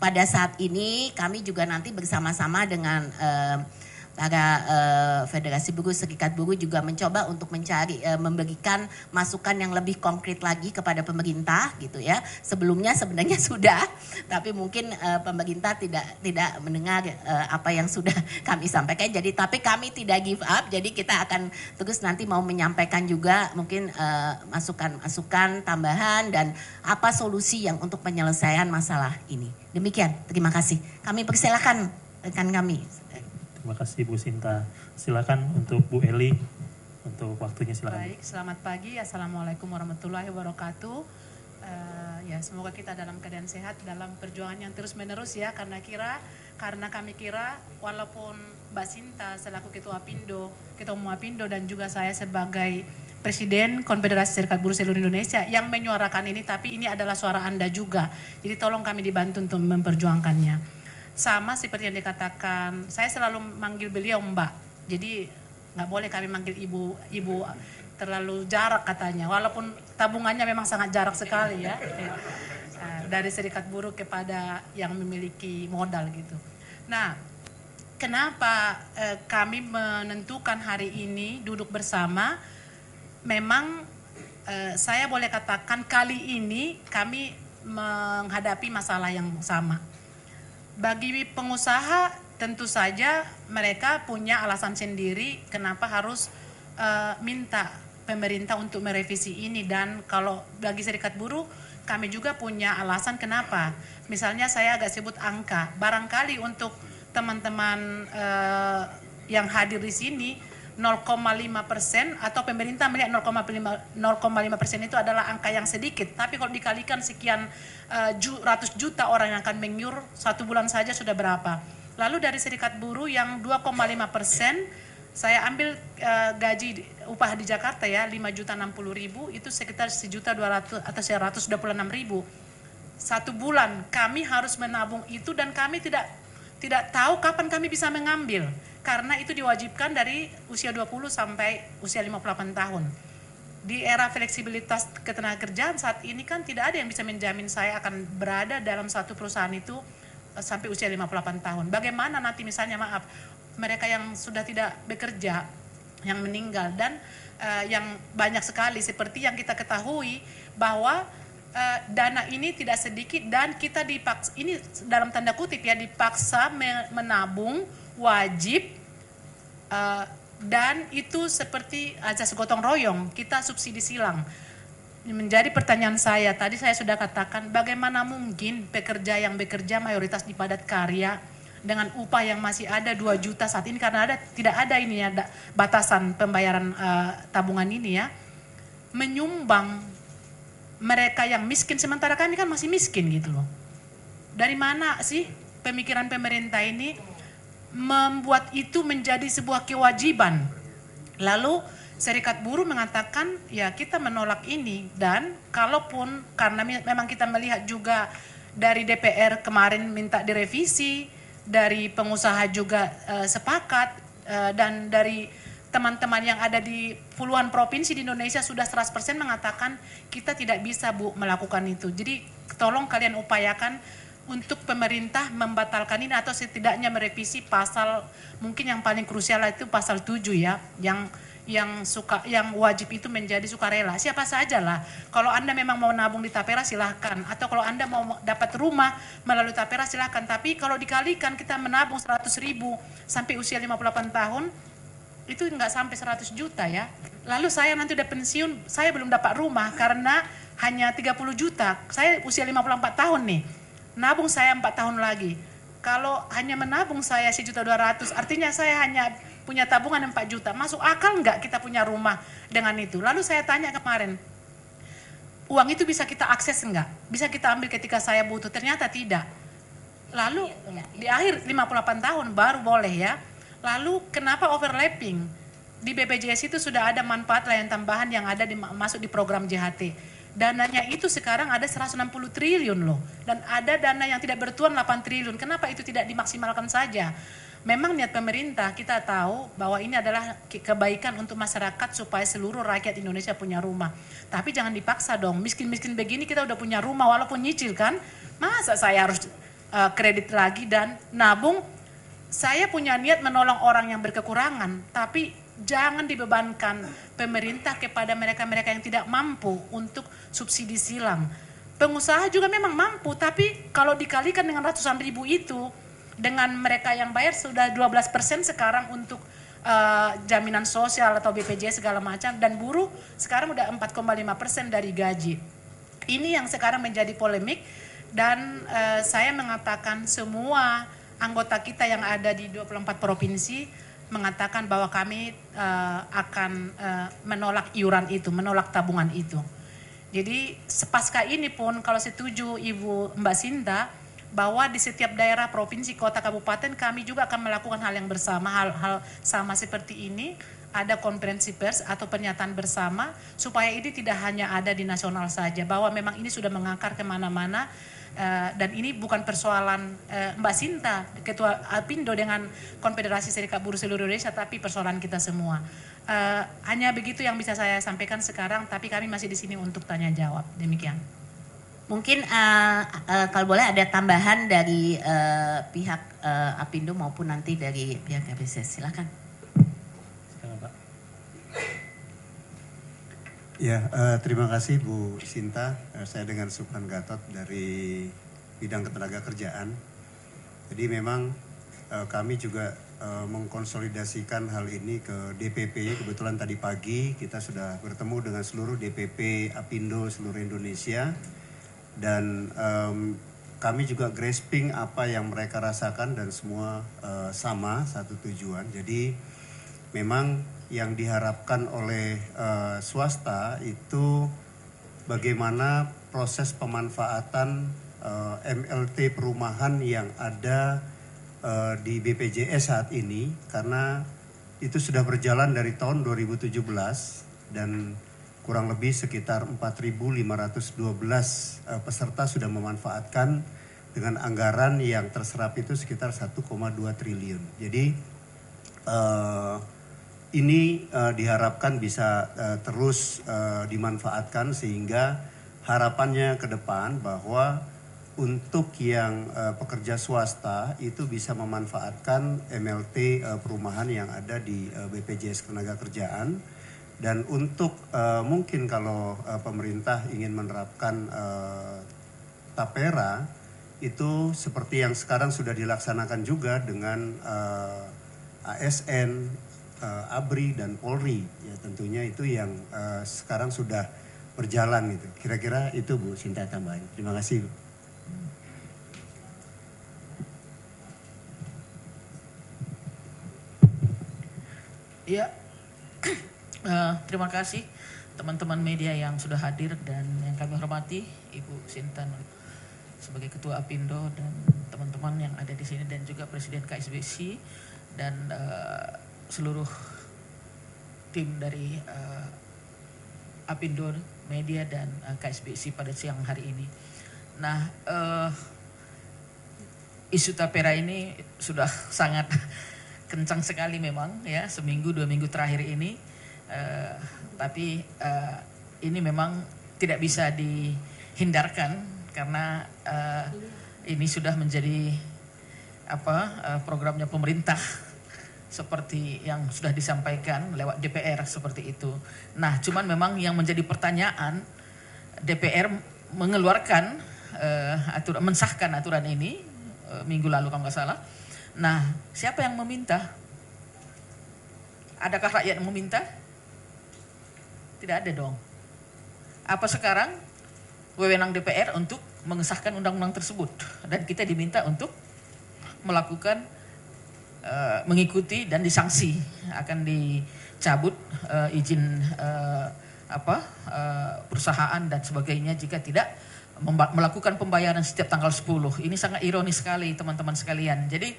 Pada saat ini kami juga nanti bersama-sama dengan para Federasi Buruh, Serikat Buruh juga mencoba untuk mencari memberikan masukan yang lebih konkret lagi kepada pemerintah gitu ya. Sebelumnya sebenarnya sudah, tapi mungkin pemerintah tidak mendengar apa yang sudah kami sampaikan. Jadi tapi kami tidak give up. Jadi kita akan terus nanti mau menyampaikan juga mungkin masukan-masukan tambahan dan apa solusi yang untuk penyelesaian masalah ini. Demikian, terima kasih. Kami persilakan rekan kami. Terima kasih Bu Sinta. Silakan untuk Bu Eli untuk waktunya, silakan. Baik, selamat pagi. Assalamualaikum warahmatullahi wabarakatuh. Ya, semoga kita dalam keadaan sehat dalam perjuangan yang terus menerus ya, karena kami kira walaupun Mbak Sinta selaku Ketua Umum Apindo dan juga saya sebagai Presiden Konfederasi Serikat Buruh Seluruh Indonesia yang menyuarakan ini, tapi ini adalah suara Anda juga. Jadi tolong kami dibantu untuk memperjuangkannya. Sama seperti yang dikatakan, saya selalu manggil beliau Mbak. Jadi nggak boleh kami manggil ibu terlalu jarak katanya. Walaupun tabungannya memang sangat jarak sekali ya. Dari serikat buruh kepada yang memiliki modal gitu. Nah, kenapa kami menentukan hari ini duduk bersama? Memang saya boleh katakan kali ini kami menghadapi masalah yang sama. Bagi pengusaha tentu saja mereka punya alasan sendiri kenapa harus minta pemerintah untuk merevisi ini, dan kalau bagi serikat buruh kami juga punya alasan kenapa. Misalnya saya agak sebut angka, barangkali untuk teman-teman yang hadir di sini 0,5% atau pemerintah melihat 0,5% itu adalah angka yang sedikit, tapi kalau dikalikan sekian ratus juta orang yang akan mengiur satu bulan saja sudah berapa. Lalu dari serikat buruh yang 2,5%, saya ambil gaji upah di Jakarta ya 5.060.000, itu sekitar 1.200.000 atau 126.000 satu bulan. Kami harus menabung itu dan kami tidak tahu kapan kami bisa mengambil, karena itu diwajibkan dari usia 20 sampai usia 58 tahun. Di era fleksibilitas ketenagakerjaan saat ini kan tidak ada yang bisa menjamin saya akan berada dalam satu perusahaan itu sampai usia 58 tahun. Bagaimana nanti misalnya mereka yang sudah tidak bekerja, yang meninggal, dan yang banyak sekali seperti yang kita ketahui bahwa dana ini tidak sedikit dan kita dipaksa, ini dalam tanda kutip ya, dipaksa menabung wajib, dan itu seperti azas gotong royong, kita subsidi silang. Menjadi pertanyaan saya, tadi saya sudah katakan bagaimana mungkin pekerja yang bekerja mayoritas di padat karya dengan upah yang masih ada 2 juta saat ini, karena tidak ada ini ya batasan pembayaran tabungan ini ya, menyumbang mereka yang miskin, sementara kami kan masih miskin gitu loh. Dari mana sih pemikiran pemerintah ini membuat itu menjadi sebuah kewajiban? Lalu serikat buruh mengatakan ya kita menolak ini, dan kalaupun karena memang kita melihat juga dari DPR kemarin minta direvisi, dari pengusaha juga sepakat, dan dari teman-teman yang ada di puluhan provinsi di Indonesia sudah 100% mengatakan kita tidak bisa Bu melakukan itu. Jadi tolong kalian upayakan untuk pemerintah membatalkan ini atau setidaknya merevisi pasal, mungkin yang paling krusial itu pasal 7 ya, yang wajib itu menjadi sukarela. Siapa saja lah. Kalau Anda memang mau nabung di Tapera silahkan, atau kalau Anda mau dapat rumah melalui Tapera silahkan. Tapi kalau dikalikan kita menabung 100.000 sampai usia 58 tahun, itu nggak sampai 100 juta ya. Lalu saya nanti udah pensiun, saya belum dapat rumah karena hanya 30 juta. Saya usia 54 tahun nih. Nabung saya 4 tahun lagi. Kalau hanya menabung saya 1.200.000, artinya saya hanya punya tabungan 4 juta. Masuk akal nggak kita punya rumah dengan itu? Lalu saya tanya kemarin, uang itu bisa kita akses nggak? Bisa kita ambil ketika saya butuh? Ternyata tidak. Lalu di akhir 58 tahun baru boleh ya. Lalu kenapa overlapping? Di BPJS itu sudah ada manfaat layanan tambahan yang ada masuk di program JHT. Dananya itu sekarang ada 160 triliun loh. Dan ada dana yang tidak bertuan 8 triliun. Kenapa itu tidak dimaksimalkan saja? Memang niat pemerintah, kita tahu bahwa ini adalah kebaikan untuk masyarakat supaya seluruh rakyat Indonesia punya rumah. Tapi jangan dipaksa dong, miskin-miskin begini kita udah punya rumah walaupun nyicil kan. Masa saya harus kredit lagi dan nabung. Saya punya niat menolong orang yang berkekurangan, tapi jangan dibebankan pemerintah kepada mereka-mereka yang tidak mampu untuk subsidi silang. Pengusaha juga memang mampu, tapi kalau dikalikan dengan ratusan ribu itu, dengan mereka yang bayar sudah 12% sekarang untuk jaminan sosial atau BPJS segala macam, dan buruh sekarang udah 4,5% dari gaji. Ini yang sekarang menjadi polemik, dan saya mengatakan semua anggota kita yang ada di 24 provinsi mengatakan bahwa kami akan menolak iuran itu, menolak tabungan itu. Jadi sepasca ini pun kalau setuju Ibu Mbak Sinta, bahwa di setiap daerah, provinsi, kota, kabupaten kami juga akan melakukan hal yang bersama, hal-hal sama seperti ini, ada konferensi pers atau pernyataan bersama, supaya ini tidak hanya ada di nasional saja, bahwa memang ini sudah mengakar kemana-mana, dan ini bukan persoalan Mbak Sinta, Ketua Apindo dengan Konfederasi Serikat Buruh seluruh Indonesia, tapi persoalan kita semua. Hanya begitu yang bisa saya sampaikan sekarang, tapi kami masih di sini untuk tanya jawab, demikian. Mungkin kalau boleh ada tambahan dari pihak Apindo maupun nanti dari pihak KPSS. Silakan. Silakan Pak. Ya, terima kasih Bu Sinta. Saya dengan Supran Gatot dari bidang ketenagakerjaan. Jadi memang kami juga mengkonsolidasikan hal ini ke DPP. Kebetulan tadi pagi kita sudah bertemu dengan seluruh DPP Apindo seluruh Indonesia. Dan kami juga grasping apa yang mereka rasakan dan semua sama satu tujuan. Jadi memang yang diharapkan oleh swasta itu bagaimana proses pemanfaatan MLT perumahan yang ada di BPJS saat ini, karena itu sudah berjalan dari tahun 2017 dan kurang lebih sekitar 4.512 peserta sudah memanfaatkan dengan anggaran yang terserap itu sekitar 1,2 triliun. Jadi ini diharapkan bisa terus dimanfaatkan, sehingga harapannya ke depan bahwa untuk yang pekerja swasta itu bisa memanfaatkan MLT perumahan yang ada di BPJS Ketenagakerjaan. Dan untuk mungkin kalau pemerintah ingin menerapkan tapera, itu seperti yang sekarang sudah dilaksanakan juga dengan ASN, ABRI dan Polri. Ya tentunya itu yang sekarang sudah berjalan gitu. Kira-kira itu Bu Sinta tambahin. Terima kasih Bu. Ya. Terima kasih teman-teman media yang sudah hadir dan yang kami hormati Ibu Sinta sebagai Ketua Apindo dan teman-teman yang ada di sini dan juga Presiden KSBC dan seluruh tim dari Apindo Media dan KSBC pada siang hari ini. Nah, isu tapera ini sudah sangat kencang sekali memang ya, seminggu 2 minggu terakhir ini. Tapi ini memang tidak bisa dihindarkan karena ini sudah menjadi programnya pemerintah seperti yang sudah disampaikan lewat DPR seperti itu. Nah, cuman memang yang menjadi pertanyaan, DPR mengeluarkan mensahkan aturan ini minggu lalu kalau nggak salah. Nah, siapa yang meminta? Adakah rakyat yang meminta? Tidak ada dong. Apa sekarang wewenang DPR untuk mengesahkan undang-undang tersebut dan kita diminta untuk melakukan mengikuti dan disanksi, akan dicabut izin perusahaan dan sebagainya jika tidak melakukan pembayaran setiap tanggal 10. Ini sangat ironis sekali teman-teman sekalian. Jadi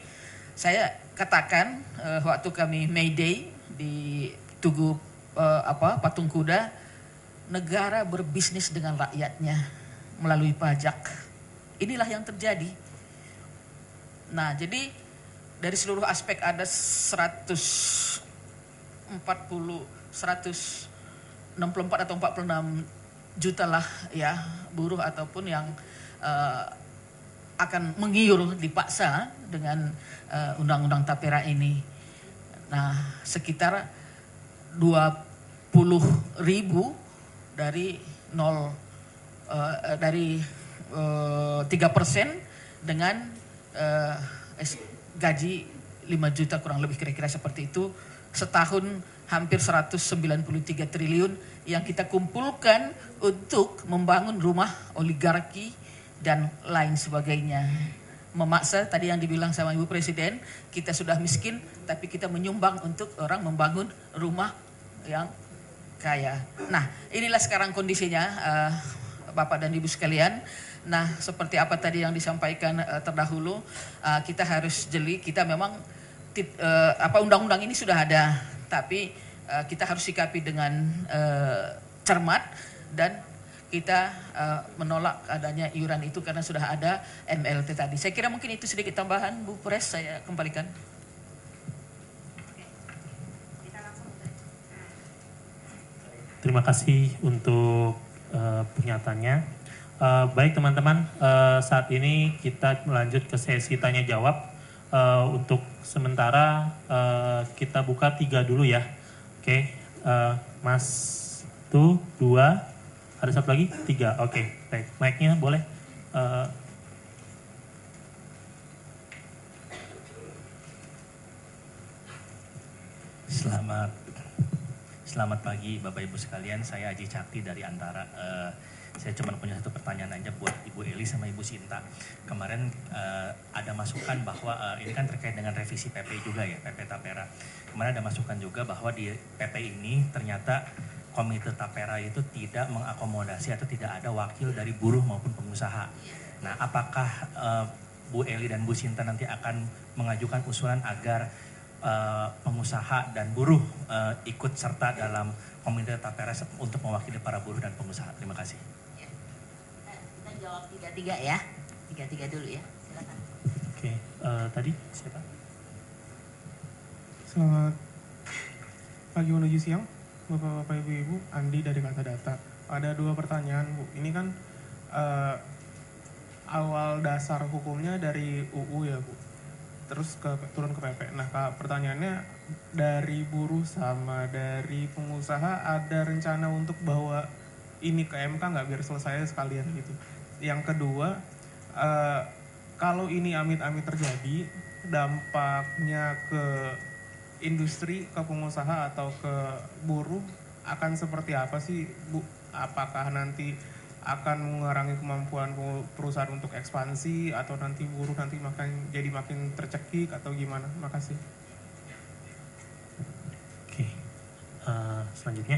saya katakan waktu kami May Day di Tugu Patung Kuda, negara berbisnis dengan rakyatnya melalui pajak. Inilah yang terjadi. Nah, jadi dari seluruh aspek ada 164 atau 46 juta lah ya buruh ataupun yang akan mengiur dipaksa dengan undang-undang tapera ini. Nah, sekitar 20.000 dari 3% dengan gaji 5 juta kurang lebih kira-kira seperti itu. Setahun hampir 193 triliun yang kita kumpulkan untuk membangun rumah oligarki dan lain sebagainya. Memaksa tadi yang dibilang sama Ibu Presiden, kita sudah miskin tapi kita menyumbang untuk orang membangun rumah yang kaya. Nah, inilah sekarang kondisinya Bapak dan Ibu sekalian. Nah, seperti apa tadi yang disampaikan terdahulu, kita harus jeli, kita memang undang-undang ini sudah ada, tapi kita harus sikapi dengan cermat dan kita menolak adanya iuran itu karena sudah ada MLT tadi. Saya kira mungkin itu sedikit tambahan, Bu Pres, saya kembalikan. Terima kasih untuk pernyataannya. Baik teman-teman, saat ini kita melanjut ke sesi tanya jawab. Untuk sementara kita buka 3 dulu ya. Oke, Mas tuh 2, ada satu lagi 3. Oke, baik. Mic-nya boleh. Selamat pagi Bapak Ibu sekalian, saya Aji Cakti dari Antara. Saya cuma punya satu pertanyaan aja buat Ibu Eli sama Ibu Sinta. Kemarin ada masukan bahwa ini kan terkait dengan revisi PP juga ya, PP Tapera. Kemarin ada masukan juga bahwa di PP ini ternyata Komite Tapera itu tidak mengakomodasi atau tidak ada wakil dari buruh maupun pengusaha. Nah, apakah Bu Eli dan Bu Sinta nanti akan mengajukan usulan agar pengusaha dan buruh ikut serta dalam Komite Tapera untuk mewakili para buruh dan pengusaha? Terima kasih. Kita jawab 3-3 ya. 3-3 dulu ya. Silakan. Oke, tadi siapa? Selamat pagi menuju siang, Bapak-Bapak Ibu-Ibu, Andi dari Kata Data. Ada 2 pertanyaan, Bu. Ini kan awal dasar hukumnya dari UU ya, Bu. Terus turun ke PP. Nah, pertanyaannya dari buruh sama dari pengusaha ada rencana untuk bawa ini ke MK nggak biar selesai sekalian gitu. Yang kedua, kalau ini amit-amit terjadi, dampaknya ke industri, ke pengusaha atau ke buruh akan seperti apa sih, Bu? Apakah nanti akan mengurangi kemampuan perusahaan untuk ekspansi atau nanti buruh nanti jadi makin tercekik atau gimana? Makasih. Oke, selanjutnya.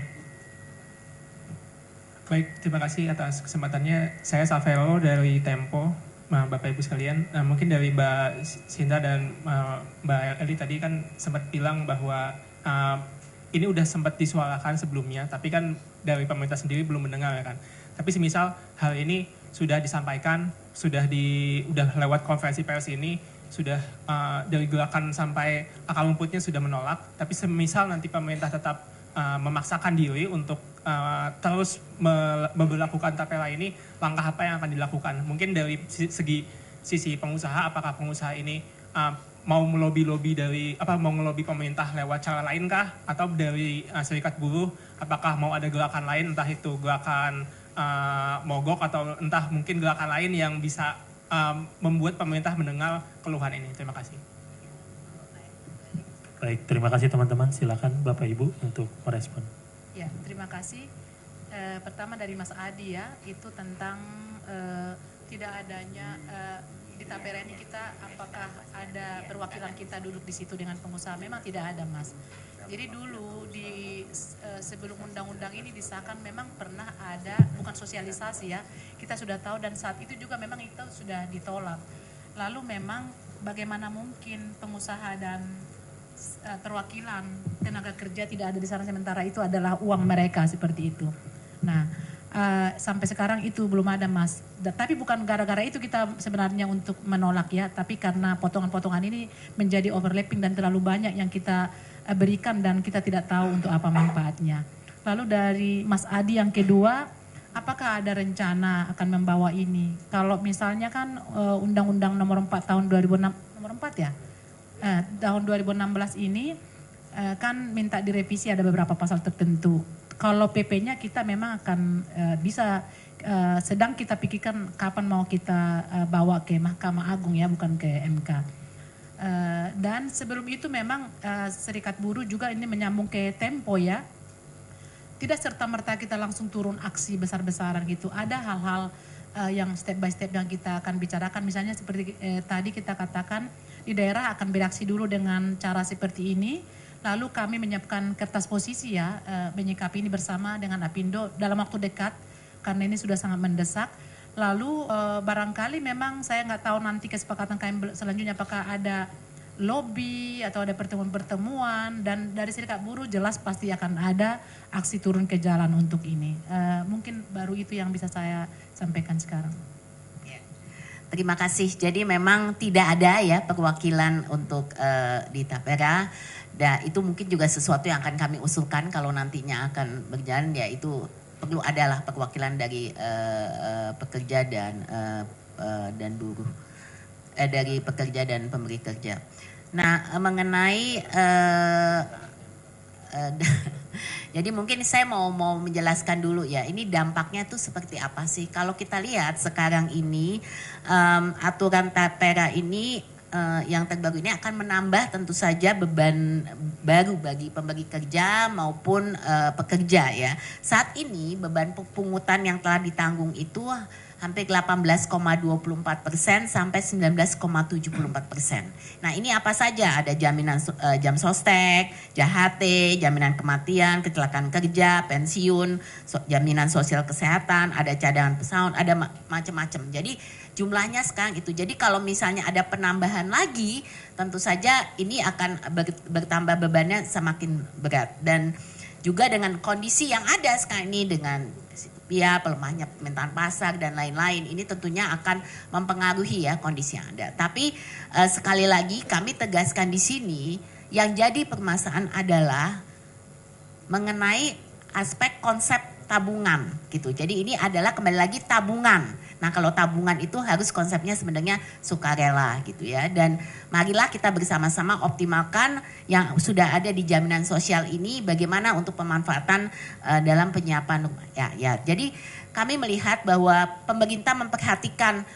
Baik, terima kasih atas kesempatannya. Saya Savero dari Tempo, Bapak Ibu sekalian. Mungkin dari Mbak Sinta dan Mbak Eli tadi kan sempat bilang bahwa ini udah sempat disuarakan sebelumnya, tapi kan dari pemerintah sendiri belum mendengar ya kan. Tapi semisal hal ini sudah disampaikan, sudah lewat konferensi pers ini, sudah dari gerakan sampai akar rumputnya sudah menolak, tapi semisal nanti pemerintah tetap memaksakan diri untuk terus memberlakukan tapera ini, langkah apa yang akan dilakukan? Mungkin dari sisi pengusaha, apakah pengusaha ini mau melobi pemerintah lewat cara lain kah? Atau dari serikat buruh, apakah mau ada gerakan lain, entah itu gerakan mogok atau entah mungkin gerakan lain yang bisa membuat pemerintah mendengar keluhan ini. Terima kasih. Baik, terima kasih teman-teman. Silakan Bapak Ibu untuk merespon. Ya, terima kasih. Pertama dari Mas Adi ya, itu tentang tidak adanya di Tapera ini kita apakah ada perwakilan kita duduk di situ dengan pengusaha? Memang tidak ada, Mas. Jadi dulu sebelum undang-undang ini disahkan memang pernah ada, bukan sosialisasi ya, kita sudah tahu dan saat itu juga memang itu sudah ditolak. Lalu memang bagaimana mungkin pengusaha dan perwakilan tenaga kerja tidak ada di sana sementara itu adalah uang mereka seperti itu. Nah, sampai sekarang itu belum ada, Mas. Tapi bukan gara-gara itu kita sebenarnya untuk menolak ya, tapi karena potongan-potongan ini menjadi overlapping dan terlalu banyak yang kita berikan dan kita tidak tahu untuk apa manfaatnya. Lalu dari Mas Adi yang kedua, apakah ada rencana akan membawa ini? Kalau misalnya kan Undang-Undang Nomor 4 tahun 2006, nomor 4 ya? Tahun 2016 ini kan minta direvisi ada beberapa pasal tertentu. Kalau PP-nya kita memang akan bisa sedang kita pikirkan kapan mau kita bawa ke Mahkamah Agung ya, bukan ke MK. Dan sebelum itu memang Serikat Buruh juga ini menyambung ke Tempo ya. Tidak serta-merta kita langsung turun aksi besar-besaran gitu. Ada hal-hal yang step by step yang kita akan bicarakan. Misalnya seperti tadi kita katakan di daerah akan bereaksi dulu dengan cara seperti ini. Lalu kami menyiapkan kertas posisi ya, menyikapi ini bersama dengan Apindo dalam waktu dekat. Karena ini sudah sangat mendesak. Lalu barangkali memang saya nggak tahu nanti kesepakatan kami selanjutnya apakah ada lobby atau ada pertemuan-pertemuan, dan dari Serikat Buruh jelas pasti akan ada aksi turun ke jalan untuk ini. Mungkin baru itu yang bisa saya sampaikan sekarang. Terima kasih. Jadi memang tidak ada ya perwakilan untuk di Tapera. Dan itu mungkin juga sesuatu yang akan kami usulkan kalau nantinya akan berjalan, ya itu perlu adalah perwakilan dari pekerja dan buruh, dari pekerja dan pemberi kerja. Nah, mengenai jadi mungkin saya mau menjelaskan dulu ya, ini dampaknya tuh seperti apa sih? Kalau kita lihat sekarang ini aturan Tapera ini yang terbaru ini akan menambah tentu saja beban baru bagi pemberi kerja maupun pekerja ya. Saat ini beban pungutan yang telah ditanggung itu hampir 18,24% sampai 19,74%. Nah ini apa saja? Ada jaminan jam sostek, JHT, jaminan kematian, kecelakaan kerja, pensiun, jaminan sosial kesehatan, ada cadangan pesangon, ada macam-macam. Jadi jumlahnya sekarang itu. Jadi kalau misalnya ada penambahan lagi, tentu saja ini akan bertambah bebannya semakin berat. Dan juga dengan kondisi yang ada sekarang ini dengan ya pelemahnya permintaan pasar dan lain-lain, ini tentunya akan mempengaruhi ya kondisi yang ada. Tapi sekali lagi kami tegaskan di sini yang jadi permasalahan adalah mengenai aspek konsep tabungan gitu. Jadi ini adalah kembali lagi tabungan. Nah kalau tabungan itu harus konsepnya sebenarnya sukarela gitu ya. Dan marilah kita bersama-sama optimalkan yang sudah ada di jaminan sosial ini bagaimana untuk pemanfaatan dalam penyiapan ya. Jadi kami melihat bahwa pemerintah memperhatikan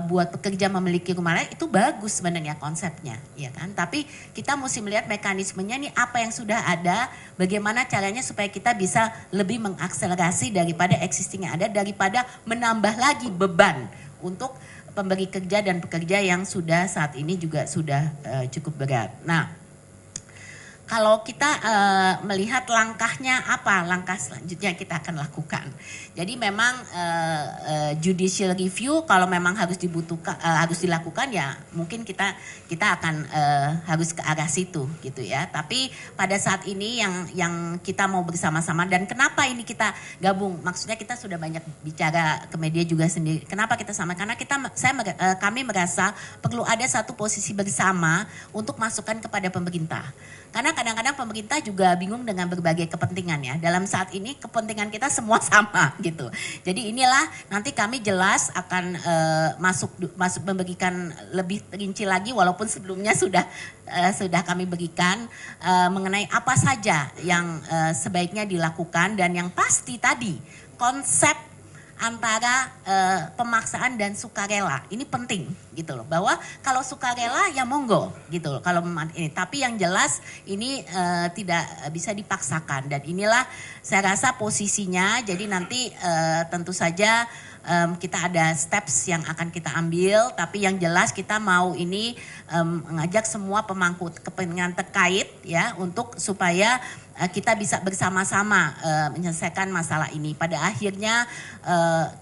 buat pekerja memiliki rumah layak itu bagus sebenarnya konsepnya, ya kan? Tapi kita mesti melihat mekanismenya nih apa yang sudah ada, bagaimana caranya supaya kita bisa lebih mengakselerasi daripada existing yang ada, daripada menambah lagi beban untuk pemberi kerja dan pekerja yang sudah saat ini juga sudah cukup berat. Nah, kalau kita melihat langkahnya apa, langkah selanjutnya kita akan lakukan. Jadi memang judicial review kalau memang harus dibutuhkan, harus dilakukan ya mungkin kita akan harus ke arah situ gitu ya. Tapi pada saat ini yang kita mau bersama-sama, dan kenapa ini kita gabung, maksudnya kita sudah banyak bicara ke media juga sendiri. Kenapa kita sama? Karena kami merasa perlu ada satu posisi bersama untuk masukan kepada pemerintah. Karena kadang-kadang pemerintah juga bingung dengan berbagai kepentingan ya. Dalam saat ini kepentingan kita semua sama gitu. Jadi inilah nanti kami jelas akan masuk memberikan lebih rinci lagi, walaupun sebelumnya sudah kami berikan mengenai apa saja yang sebaiknya dilakukan, dan yang pasti tadi konsep antara pemaksaan dan sukarela ini penting gitu loh, bahwa kalau sukarela ya monggo gitu loh kalau ini, tapi yang jelas ini tidak bisa dipaksakan, dan inilah saya rasa posisinya. Jadi nanti tentu saja kita ada steps yang akan kita ambil, tapi yang jelas kita mau ini mengajak semua pemangku kepentingan terkait ya untuk supaya kita bisa bersama-sama menyelesaikan masalah ini. Pada akhirnya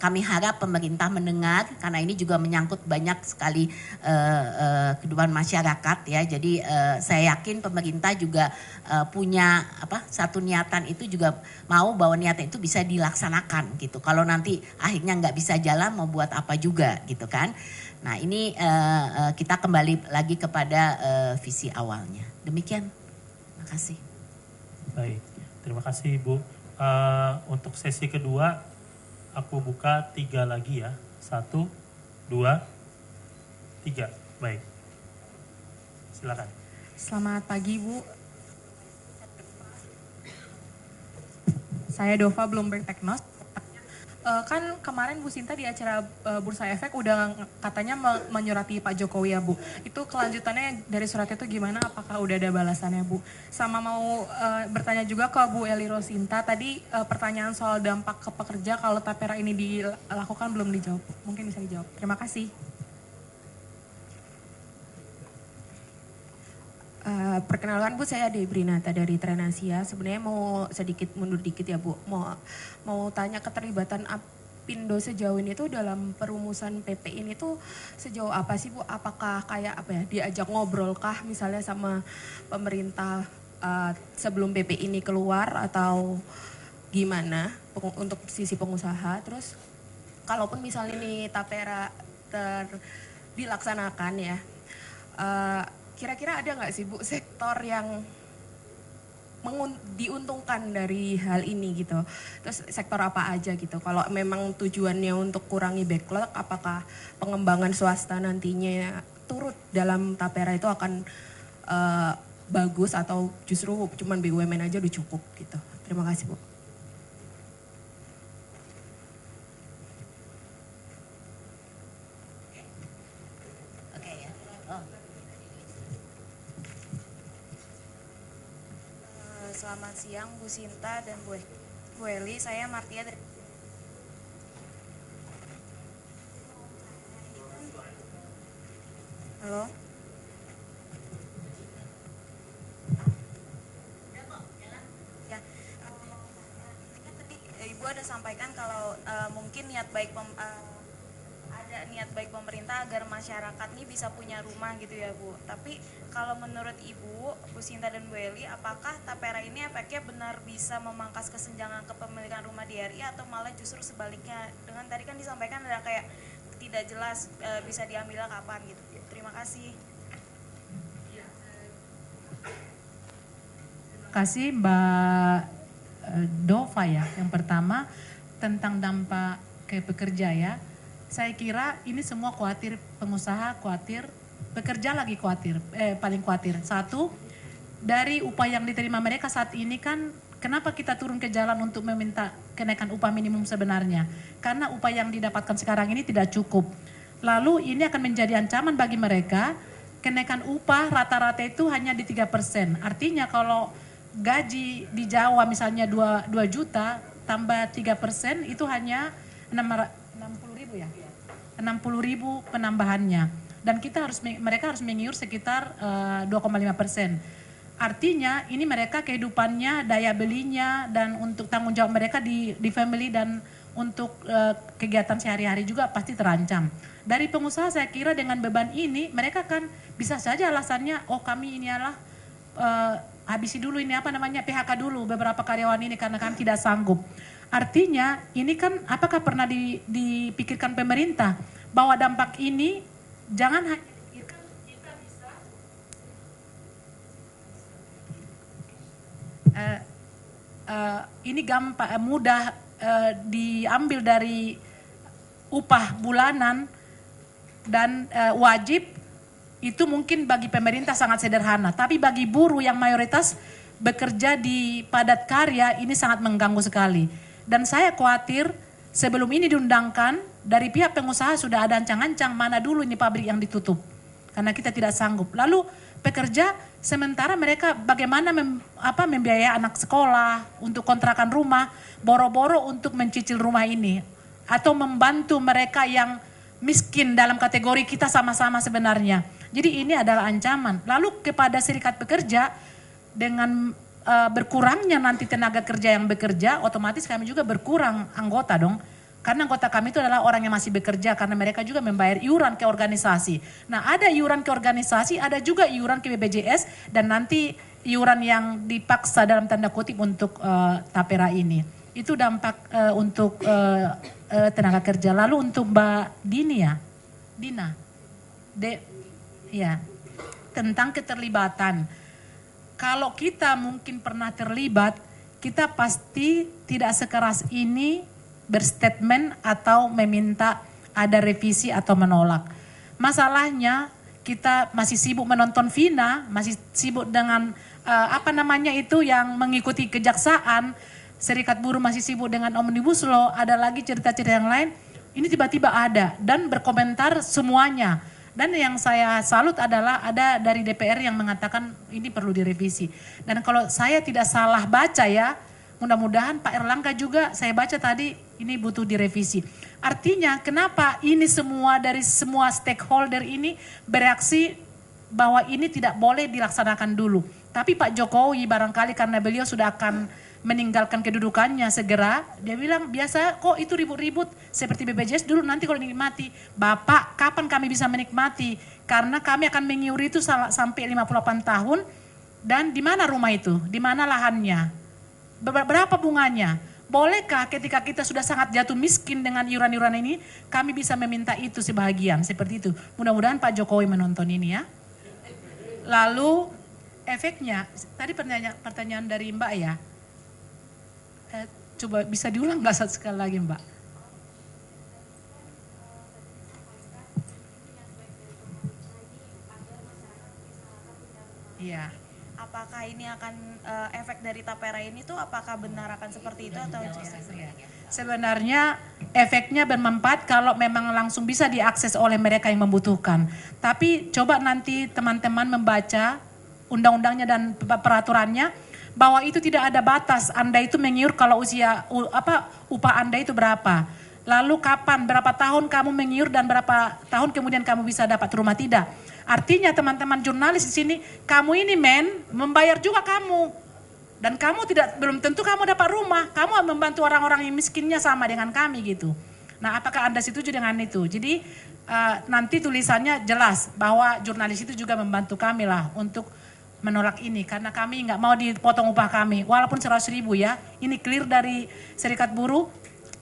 kami harap pemerintah mendengar, karena ini juga menyangkut banyak sekali kehidupan masyarakat ya. Jadi saya yakin pemerintah juga punya satu niatan itu, juga mau bahwa niatan itu bisa dilaksanakan gitu. Kalau nanti akhirnya nggak bisa jalan, mau buat apa juga gitu kan. Nah ini kita kembali lagi kepada visi awalnya. Demikian, terima kasih. Baik, terima kasih Ibu. Untuk sesi kedua aku buka 3 lagi ya. 1, 2, 3. Baik. Silakan. Selamat pagi Bu. Saya Dova, Bloomberg Teknos. Kan kemarin Bu Sinta di acara Bursa Efek udah katanya menyurati Pak Jokowi ya Bu. Itu kelanjutannya dari suratnya itu gimana? Apakah udah ada balasannya Bu? Sama mau bertanya juga ke Bu Eli Rosinta. Tadi pertanyaan soal dampak ke pekerja kalau tapera ini dilakukan belum dijawab. Mungkin bisa dijawab. Terima kasih. Perkenalkan Bu, saya Debrinata dari Trenasia. Sebenarnya mau sedikit mundur dikit ya Bu. Mau tanya keterlibatan Apindo sejauh ini tuh dalam perumusan PP ini tuh sejauh apa sih Bu? Apakah kayak apa ya, diajak ngobrol kah misalnya sama pemerintah sebelum PP ini keluar atau gimana untuk sisi pengusaha? Terus kalaupun misalnya ini tapera dilaksanakan ya, kira-kira ada nggak sih Bu sektor yang diuntungkan dari hal ini gitu? Terus sektor apa aja gitu? Kalau memang tujuannya untuk kurangi backlog, apakah pengembangan swasta nantinya turut dalam tapera itu akan bagus atau justru cuman BUMN aja udah cukup gitu? Terima kasih Bu. Selamat siang Bu Sinta dan Bu Eli, saya Martia dari Halo. Ya, tadi Ibu ada sampaikan kalau mungkin ada niat baik pemerintah agar masyarakat ini bisa punya rumah gitu ya Bu. Tapi kalau menurut Ibu, Bu Sinta dan Bu Eli, apakah tapera ini efeknya benar bisa memangkas kesenjangan kepemilikan rumah di RI atau malah justru sebaliknya? Dengan tadi kan disampaikan ada kayak tidak jelas bisa diambilnya kapan gitu. Terima kasih. Terima kasih Mbak Dova ya. Yang pertama tentang dampak ke pekerja ya. Saya kira ini semua khawatir, pengusaha khawatir, pekerja lagi khawatir, paling khawatir. Satu, dari upah yang diterima mereka saat ini kan, kenapa kita turun ke jalan untuk meminta kenaikan upah minimum sebenarnya? Karena upah yang didapatkan sekarang ini tidak cukup. Lalu ini akan menjadi ancaman bagi mereka, kenaikan upah rata-rata itu hanya di 3%. Artinya kalau gaji di Jawa misalnya 2 juta, tambah 3% itu hanya 60.000 ya? 60.000 penambahannya. Dan mereka harus mengiur sekitar 2,5%. Artinya ini mereka kehidupannya, daya belinya, dan untuk tanggung jawab mereka di family dan untuk kegiatan sehari-hari juga pasti terancam. Dari pengusaha saya kira dengan beban ini mereka kan bisa saja alasannya, oh kami ini adalah habisi dulu ini PHK dulu beberapa karyawan ini karena kami tidak sanggup. Artinya ini kan apakah pernah dipikirkan pemerintah bahwa dampak ini jangan hanya dipikirkan kita bisa ini gampang mudah diambil dari upah bulanan dan wajib itu mungkin bagi pemerintah sangat sederhana, tapi bagi buruh yang mayoritas bekerja di padat karya ini sangat mengganggu sekali. Dan saya khawatir sebelum ini diundangkan dari pihak pengusaha sudah ada ancang-ancang mana dulu ini pabrik yang ditutup karena kita tidak sanggup. Lalu pekerja sementara mereka bagaimana membiayai anak sekolah untuk kontrakan rumah, boro-boro untuk mencicil rumah ini atau membantu mereka yang miskin dalam kategori kita sama-sama sebenarnya. Jadi ini adalah ancaman. Lalu kepada serikat pekerja dengan berkurangnya nanti tenaga kerja yang bekerja, otomatis kami juga berkurang anggota dong. Karena anggota kami itu adalah orang yang masih bekerja karena mereka juga membayar iuran ke organisasi. Nah ada iuran ke organisasi, ada juga iuran ke BPJS dan nanti iuran yang dipaksa dalam tanda kutip untuk tapera ini. Itu dampak untuk tenaga kerja. Lalu untuk Mbak Dina, tentang keterlibatan. Kalau kita mungkin pernah terlibat, kita pasti tidak sekeras ini berstatement atau meminta ada revisi atau menolak. Masalahnya kita masih sibuk menonton Vina, masih sibuk dengan yang mengikuti kejaksaan, Serikat Buruh masih sibuk dengan Omnibus Law, ada lagi cerita-cerita yang lain. Ini tiba-tiba ada dan berkomentar semuanya. Dan yang saya salut adalah ada dari DPR yang mengatakan ini perlu direvisi. Dan kalau saya tidak salah baca ya, mudah-mudahan Pak Erlangga juga saya baca tadi ini butuh direvisi. Artinya kenapa ini semua dari semua stakeholder ini bereaksi bahwa ini tidak boleh dilaksanakan dulu. Tapi Pak Jokowi barangkali karena beliau sudah akan meninggalkan kedudukannya segera, dia bilang biasa kok itu ribut-ribut seperti BPJS dulu, nanti kalau dinikmati. Bapak, kapan kami bisa menikmati? Karena kami akan mengiuri itu sampai 58 tahun dan di mana rumah itu? Di mana lahannya? Berapa bunganya? Bolehkah ketika kita sudah sangat jatuh miskin dengan iuran-iuran ini, kami bisa meminta itu sebahagian seperti itu. Mudah-mudahan Pak Jokowi menonton ini ya. Lalu efeknya, tadi pertanyaan dari Mbak ya. Coba bisa diulang nggak sekali lagi Mbak? Iya. Apakah ini akan efek dari tapera ini tuh apakah benar akan seperti itu atau ya. Sebenarnya efeknya bermanfaat kalau memang langsung bisa diakses oleh mereka yang membutuhkan. Tapi coba nanti teman-teman membaca undang-undangnya dan peraturannya bahwa itu tidak ada batas. Anda itu mengiur kalau upah Anda itu berapa. Lalu kapan, berapa tahun kamu mengiur dan berapa tahun kemudian kamu bisa dapat rumah, tidak. Artinya teman-teman jurnalis di sini, kamu ini membayar juga kamu. Dan kamu belum tentu kamu dapat rumah. Kamu membantu orang-orang yang miskinnya sama dengan kami gitu. Nah, apakah Anda setuju dengan itu? Jadi nanti tulisannya jelas bahwa jurnalis itu juga membantu kami lah untuk menolak ini. Karena kami nggak mau dipotong upah kami. Walaupun 100.000 ya. Ini clear dari Serikat Buruh.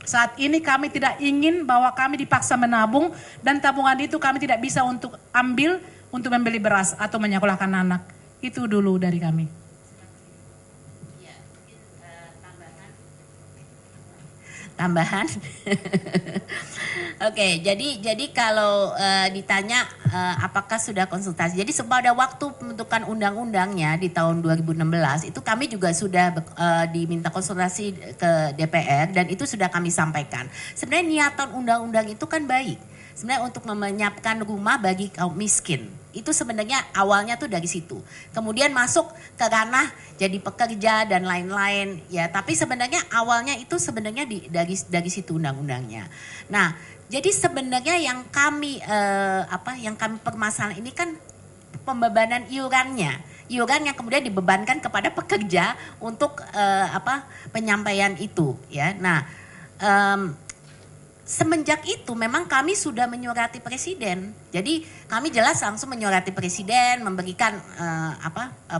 Saat ini kami tidak ingin bahwa kami dipaksa menabung dan tabungan itu kami tidak bisa untuk ambil untuk membeli beras atau menyekolahkan anak. Itu dulu dari kami. Ya, mungkin tambahan. Oke, jadi kalau ditanya apakah sudah konsultasi. Jadi pada waktu pembentukan undang-undangnya di tahun 2016 itu kami juga sudah diminta konsultasi ke DPR dan itu sudah kami sampaikan. Sebenarnya niatan undang-undang itu kan baik. Sebenarnya untuk menyiapkan rumah bagi kaum miskin. Itu sebenarnya awalnya tuh dari situ. Kemudian masuk ke ranah jadi pekerja dan lain-lain ya. Tapi sebenarnya awalnya itu sebenarnya dari situ undang-undangnya. Nah, jadi sebenarnya yang kami permasalahan ini kan pembebanan iurannya. Iuran yang kemudian dibebankan kepada pekerja untuk penyampaian itu ya. Nah, semenjak itu memang kami sudah menyurati presiden. Jadi kami jelas langsung menyurati presiden, memberikan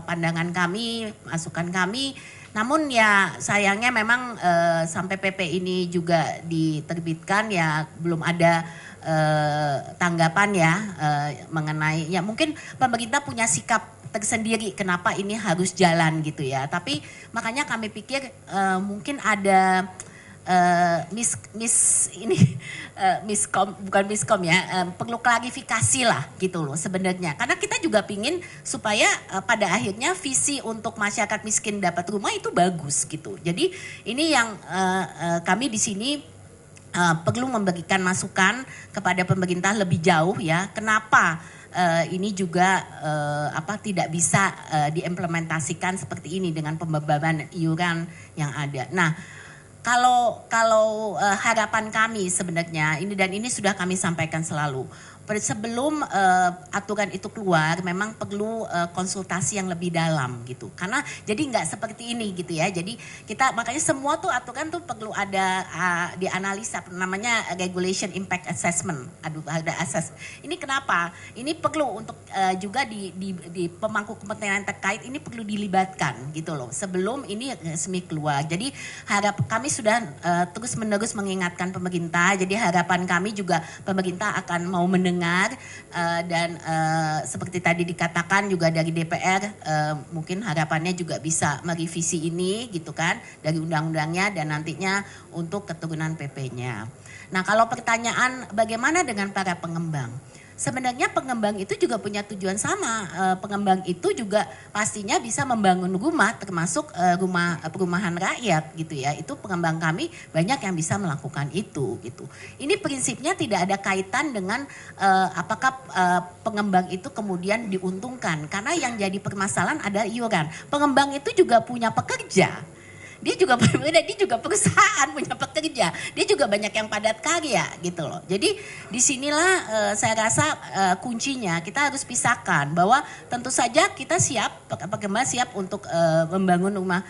pandangan kami, masukan kami. Namun ya sayangnya memang sampai PP ini juga diterbitkan ya belum ada tanggapan ya mengenai ya mungkin pemerintah punya sikap tersendiri kenapa ini harus jalan gitu ya. Tapi makanya kami pikir mungkin ada perlu klarifikasi lah gitu loh sebenarnya. Karena kita juga pingin supaya pada akhirnya visi untuk masyarakat miskin dapat rumah itu bagus gitu. Jadi ini yang kami di sini perlu memberikan masukan kepada pemerintah lebih jauh ya. Kenapa ini juga tidak bisa diimplementasikan seperti ini dengan pembebanan iuran yang ada. Nah, kalau harapan kami sebenarnya ini sudah kami sampaikan selalu. Sebelum aturan itu keluar memang perlu konsultasi yang lebih dalam gitu. Karena jadi nggak seperti ini gitu ya. Jadi kita makanya semua tuh aturan tuh perlu ada dianalisa namanya regulation impact assessment. Ada assess. Ini kenapa? Ini perlu untuk juga di pemangku kepentingan terkait ini perlu dilibatkan gitu loh. Sebelum ini resmi keluar. Jadi kami sudah terus-menerus mengingatkan pemerintah. Jadi harapan kami juga pemerintah akan mau mendengar mendengar dan seperti tadi dikatakan juga dari DPR mungkin harapannya juga bisa merevisi ini gitu kan dari undang-undangnya dan nantinya untuk keturunan PP-nya. Nah kalau pertanyaan bagaimana dengan para pengembang? Sebenarnya pengembang itu juga punya tujuan sama. Pengembang itu juga pastinya bisa membangun rumah termasuk perumahan rakyat gitu ya. Itu pengembang kami banyak yang bisa melakukan itu gitu. Ini prinsipnya tidak ada kaitan dengan apakah pengembang itu kemudian diuntungkan. Karena yang jadi permasalahan adalah iuran. Pengembang itu juga punya pekerja. Dia juga perusahaan punya pekerja, dia juga banyak yang padat karya gitu loh. Jadi disinilah saya rasa kuncinya kita harus pisahkan bahwa tentu saja kita siap, pengembang siap untuk membangun rumah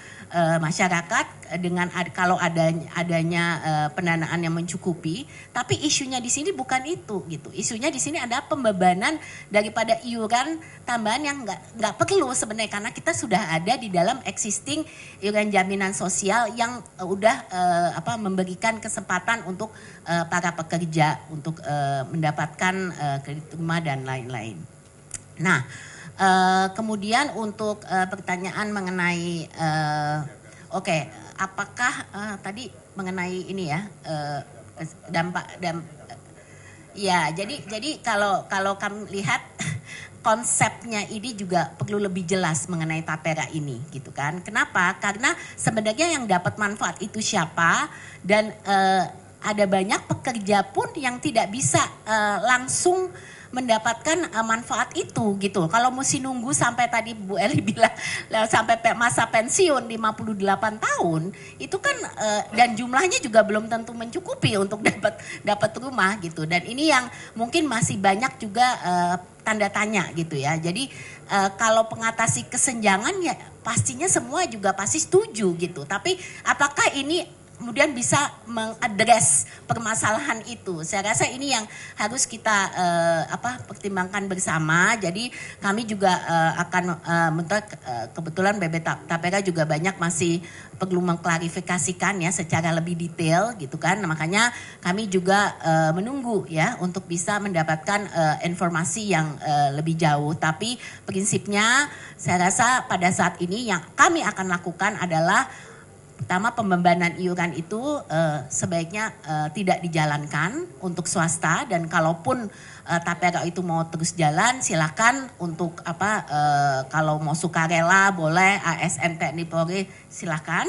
masyarakat dengan kalau adanya pendanaan yang mencukupi, tapi isunya di sini bukan itu gitu. Isunya di sini ada pembebanan daripada iuran tambahan yang nggak perlu sebenarnya karena kita sudah ada di dalam existing iuran jaminan sosial yang udah memberikan kesempatan untuk para pekerja untuk mendapatkan kredit rumah dan lain-lain. Nah, kemudian untuk pertanyaan mengenai apakah tadi mengenai ini ya dampak ya jadi kalau kami lihat konsepnya ini juga perlu lebih jelas mengenai tapera ini gitu kan. Kenapa? Karena sebenarnya yang dapat manfaat itu siapa dan ada banyak pekerja pun yang tidak bisa langsung mendapatkan manfaat itu gitu. Kalau mesti nunggu sampai tadi Bu Eli bilang sampai masa pensiun 58 tahun itu kan dan jumlahnya juga belum tentu mencukupi untuk dapat rumah gitu. Dan ini yang mungkin masih banyak juga tanda tanya gitu ya. Jadi kalau pengatasi kesenjangan ya pastinya semua juga pasti setuju gitu. Tapi apakah ini kemudian bisa mengadres permasalahan itu. Saya rasa ini yang harus kita pertimbangkan bersama. Jadi kami juga akan kebetulan BB Tapera juga banyak masih perlu mengklarifikasikan ya secara lebih detail gitu kan. Makanya kami juga menunggu ya untuk bisa mendapatkan informasi yang lebih jauh. Tapi prinsipnya saya rasa pada saat ini yang kami akan lakukan adalah pertama pembebanan iuran itu sebaiknya tidak dijalankan untuk swasta dan kalaupun Tapera itu mau terus jalan silakan untuk kalau mau sukarela boleh ASN TNI Polri silakan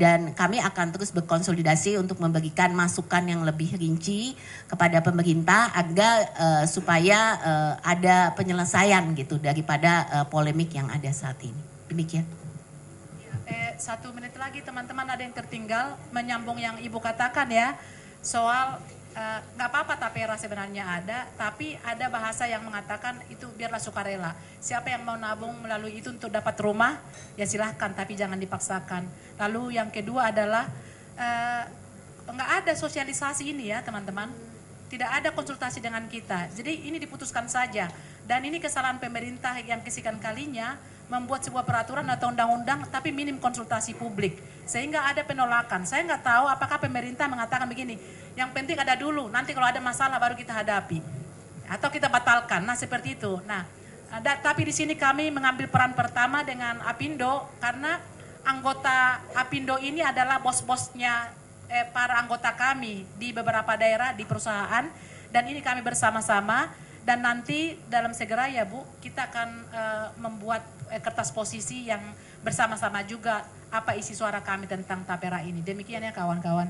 dan kami akan terus berkonsolidasi untuk memberikan masukan yang lebih rinci kepada pemerintah agar supaya ada penyelesaian gitu daripada polemik yang ada saat ini. Demikian. 1 menit lagi teman-teman ada yang tertinggal menyambung yang Ibu katakan ya soal nggak apa-apa tapera sebenarnya ada tapi ada bahasa yang mengatakan itu biarlah sukarela. Siapa yang mau nabung melalui itu untuk dapat rumah ya silahkan tapi jangan dipaksakan. Lalu yang kedua adalah nggak ada sosialisasi ini ya teman-teman. Tidak ada konsultasi dengan kita. Jadi ini diputuskan saja. Dan ini kesalahan pemerintah yang kesekian kalinya membuat sebuah peraturan atau undang-undang tapi minim konsultasi publik. Sehingga ada penolakan. Saya nggak tahu apakah pemerintah mengatakan begini. Yang penting ada dulu. Nanti kalau ada masalah baru kita hadapi. Atau kita batalkan. Nah seperti itu. Nah tapi di sini kami mengambil peran pertama dengan Apindo. Karena anggota Apindo ini adalah bos-bosnya para anggota kami di beberapa daerah di perusahaan dan ini kami bersama-sama dan nanti dalam segera ya Bu kita akan membuat kertas posisi yang bersama-sama juga apa isi suara kami tentang tapera ini. Demikian ya kawan-kawan.